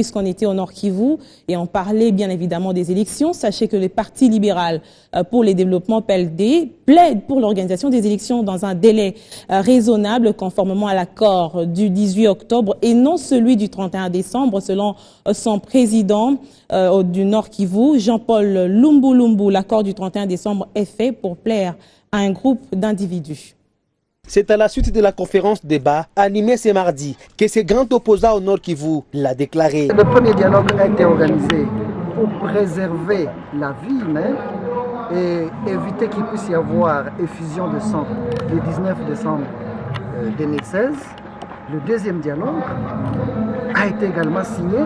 puisqu'on était au Nord Kivu et on parlait bien évidemment des élections. Sachez que le Parti libéral pour les développements PLD plaide pour l'organisation des élections dans un délai raisonnable conformément à l'accord du 18 octobre et non celui du 31 décembre selon son président du Nord Kivu, Jean-Paul Lumbu. L'accord du 31 décembre est fait pour plaire à un groupe d'individus. C'est à la suite de la conférence débat animée ce mardi que ce grand opposant au Nord Kivu l'a déclaré. Le premier dialogue a été organisé pour préserver la vie humaine et éviter qu'il puisse y avoir effusion de sang le 19 décembre 2016. Le deuxième dialogue a été également signé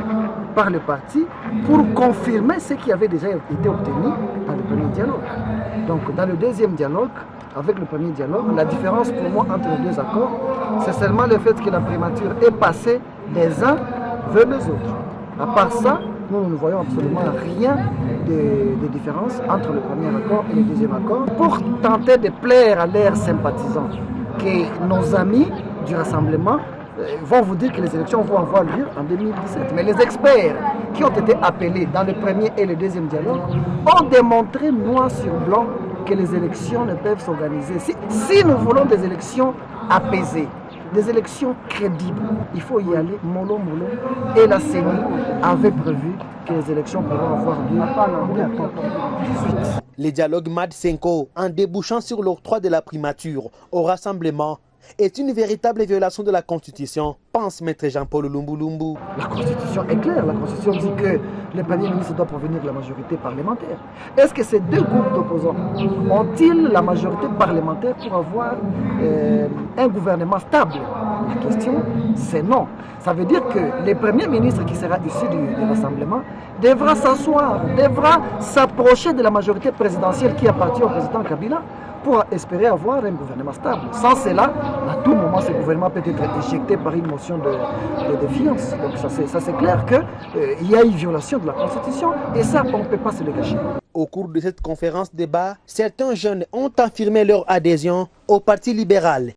par le parti pour confirmer ce qui avait déjà été obtenu dans le premier dialogue. Donc dans le deuxième dialogue, avec le premier dialogue, la différence pour moi entre les deux accords, c'est seulement le fait que la primature est passée des uns vers les autres. À part ça, nous ne voyons absolument rien de différence entre le premier accord et le deuxième accord. Pour tenter de plaire à leurs sympathisants, que nos amis du rassemblement vont vous dire que les élections vont avoir lieu en 2017. Mais les experts qui ont été appelés dans le premier et le deuxième dialogue ont démontré noir sur blanc que les élections ne peuvent s'organiser. Si nous voulons des élections apaisées, des élections crédibles, il faut y aller mollo. Et la CENI avait prévu que les élections pourront avoir lieu en 2018. Le dialogue MAD 5 en débouchant sur l'octroi de la primature au rassemblement est une véritable violation de la Constitution, pense Maître Jean-Paul Lumbu. La Constitution est claire. La Constitution dit que le Premier ministre doit provenir de la majorité parlementaire. Est-ce que ces deux groupes d'opposants ont-ils la majorité parlementaire pour avoir un gouvernement stable? La question, c'est non. Ça veut dire que le Premier ministre qui sera issu du rassemblement devra s'asseoir, devra s'approcher de la majorité présidentielle qui appartient au président Kabila pour espérer avoir un gouvernement stable. Sans cela, à tout moment, ce gouvernement peut être éjecté par une motion de défiance. Donc ça c'est clair qu'il y a une violation de la Constitution et ça, on ne peut pas se le cacher. Au cours de cette conférence débat, certains jeunes ont affirmé leur adhésion au Parti libéral.